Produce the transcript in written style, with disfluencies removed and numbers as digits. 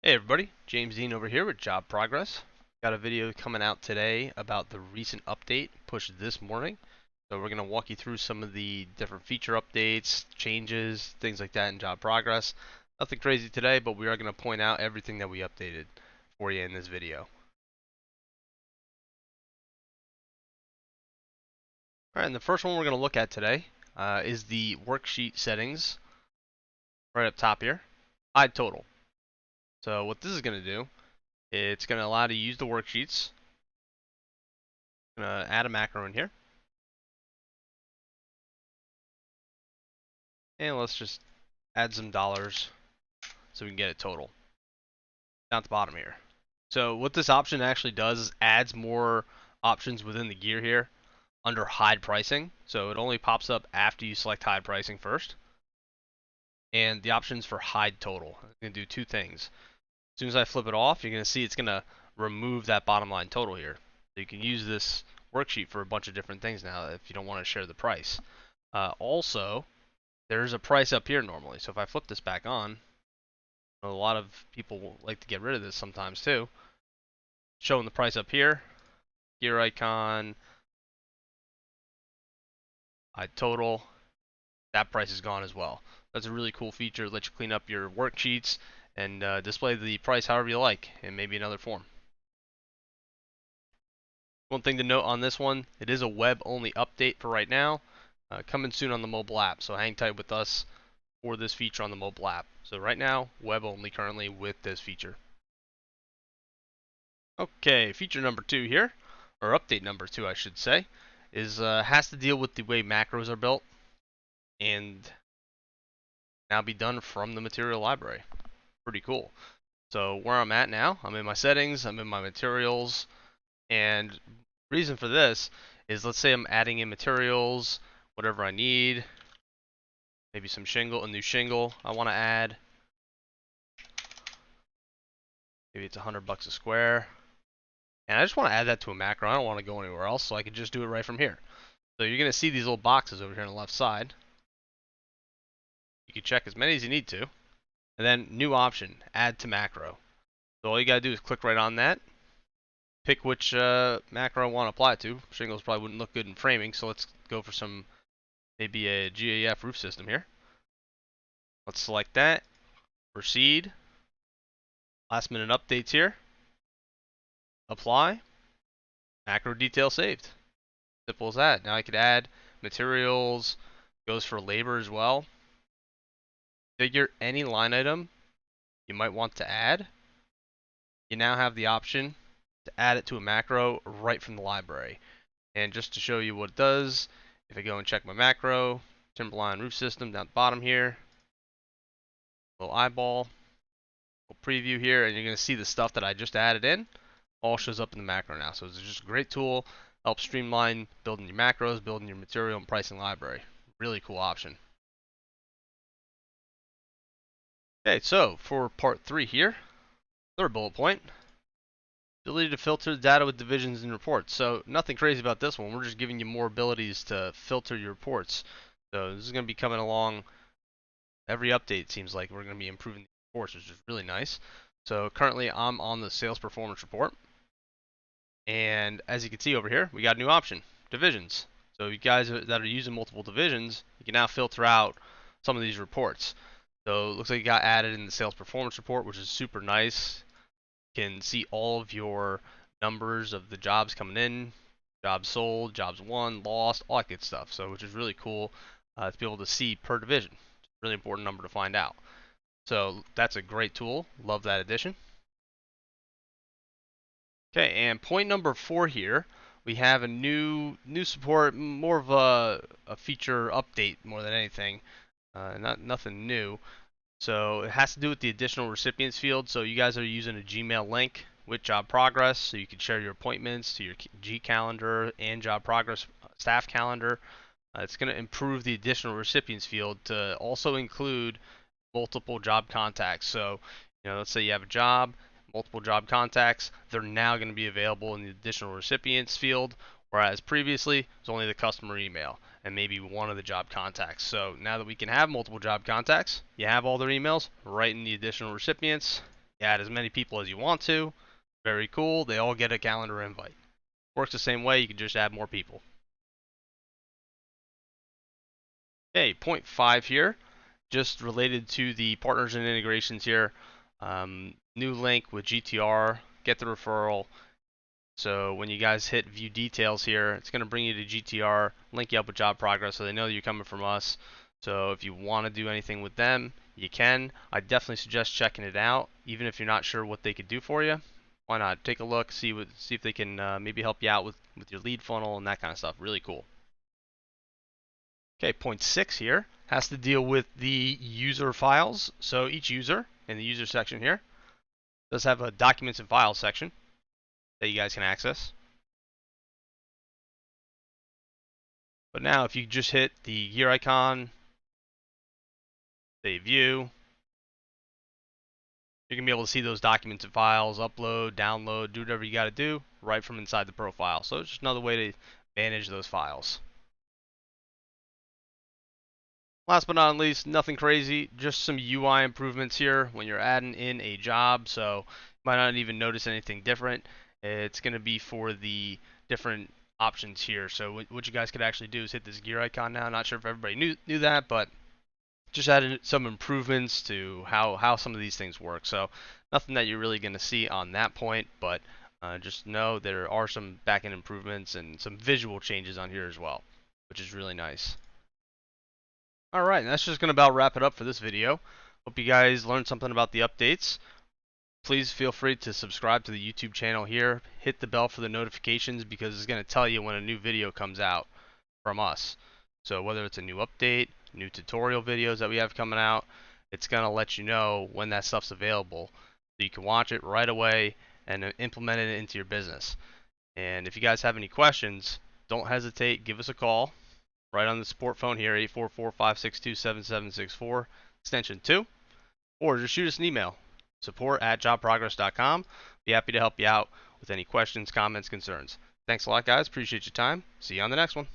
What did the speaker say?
Hey everybody, James Dean over here with Job Progress. Got a video coming out today about the recent update pushed this morning. So we're going to walk you through some of the different feature updates, changes, things like that in Job Progress. Nothing crazy today, but we are going to point out everything that we updated for you in this video. Alright, and the first one we're going to look at today is the Worksheet Settings right up top here. Hide total. So what this is going to do, it's going to allow you to use the worksheets. I'm going to add a macro in here. And let's just add some dollars so we can get it total down at the bottom here. So what this option actually does is adds more options within the gear here under hide pricing. So it only pops up after you select hide pricing first. And the options for hide total. I'm going to do two things. As soon as I flip it off, you're going to see it's going to remove that bottom line total here. So you can use this worksheet for a bunch of different things now if you don't want to share the price. Also, there's a price up here normally. So if I flip this back on, a lot of people like to get rid of this sometimes too. Showing the price up here, gear icon, hide total, that price is gone as well. That's a really cool feature. It lets you clean up your worksheets and display the price however you like in maybe another form. One thing to note on this one, it is a web-only update for right now, coming soon on the mobile app. So hang tight with us for this feature on the mobile app. So right now, web-only currently with this feature. Okay, feature number 2 here, or update number 2 I should say, is has to deal with the way macros are built and now be done from the material library. Pretty cool. So where I'm at now, I'm in my settings, I'm in my materials, and reason for this is let's say I'm adding in materials, whatever I need, maybe some shingle, a new shingle I want to add. Maybe it's $100 a square. And I just want to add that to a macro. I don't want to go anywhere else, so I can just do it right from here. So you're going to see these little boxes over here on the left side. You can check as many as you need to. And then new option, add to macro. So all you got to do is click right on that. Pick which macro I want to apply it to. Shingles probably wouldn't look good in framing, so let's go for some, maybe a GAF roof system here. Let's select that. Proceed. Last minute updates here. Apply. Macro detail saved. Simple as that. Now I could add materials, goes for labor as well. Figure any line item you might want to add. You now have the option to add it to a macro right from the library. And just to show you what it does, if I go and check my macro, Timberline roof system down the bottom here, little eyeball, little preview here, and you're going to see the stuff that I just added in all shows up in the macro now. So it's just a great tool, helps streamline building your macros, building your material and pricing library. Really cool option. Okay, so for part 3 here, third bullet point, ability to filter the data with divisions and reports. So nothing crazy about this one. We're just giving you more abilities to filter your reports. So this is going to be coming along every update. It seems like we're going to be improving the reports, which is really nice. So currently I'm on the sales performance report. And as you can see over here, we got a new option, divisions. So you guys that are using multiple divisions, you can now filter out some of these reports. So it looks like it got added in the sales performance report, which is super nice. You can see all of your numbers of the jobs coming in, jobs sold, jobs won, lost, all that good stuff. So which is really cool to be able to see per division. It's a really important number to find out. So that's a great tool. Love that addition. Okay, and point number 4 here, we have a new support, more of a feature update more than anything, nothing new. So it has to do with the additional recipients field. So you guys are using a Gmail link with job progress, so you can share your appointments to your G calendar and job progress staff calendar. It's going to improve the additional recipients field to also include multiple job contacts. So, let's say you have a job, multiple job contacts, they're now going to be available in the additional recipients field, whereas previously it was only the customer email and maybe one of the job contacts. So now that we can have multiple job contacts, you have all their emails right in the additional recipients, You add as many people as you want to. Very cool. They all get a calendar invite. Works the same way. You can just add more people. Okay, point 5 here, just related to the partners and integrations here. New link with GTR, get the referral. So when you guys hit view details here, it's going to bring you to GTR, link you up with job progress so they know you're coming from us. So if you want to do anything with them, you can. I definitely suggest checking it out, even if you're not sure what they could do for you. Why not? Take a look, see if they can maybe help you out with your lead funnel and that kind of stuff. Really cool. Okay, point 6 here has to deal with the user files. So each user in the user section here does have a documents and files section that you guys can access. But now if you just hit the gear icon, say view, you're going to be able to see those documents and files, upload, download, do whatever you got to do right from inside the profile. So it's just another way to manage those files. Last but not least, nothing crazy, just some UI improvements here when you're adding in a job. So you might not even notice anything different. It's going to be for the different options here. So what you guys could actually do is hit this gear icon now. Not sure if everybody knew that, but just added some improvements to how some of these things work. So nothing that you're really going to see on that point, but just know there are some backend improvements and some visual changes on here as well, which is really nice. Alright, that's just going to about wrap it up for this video. Hope you guys learned something about the updates. Please feel free to subscribe to the YouTube channel here. Hit the bell for the notifications because it's going to tell you when a new video comes out from us. So whether it's a new update, new tutorial videos that we have coming out, it's going to let you know when that stuff's available. So you can watch it right away and implement it into your business. And if you guys have any questions, don't hesitate, give us a call. Right on the support phone here, 844-562-7764, extension 2, or just shoot us an email, support@jobprogress.com. Be happy to help you out with any questions, comments, concerns. Thanks a lot, guys. Appreciate your time. See you on the next one.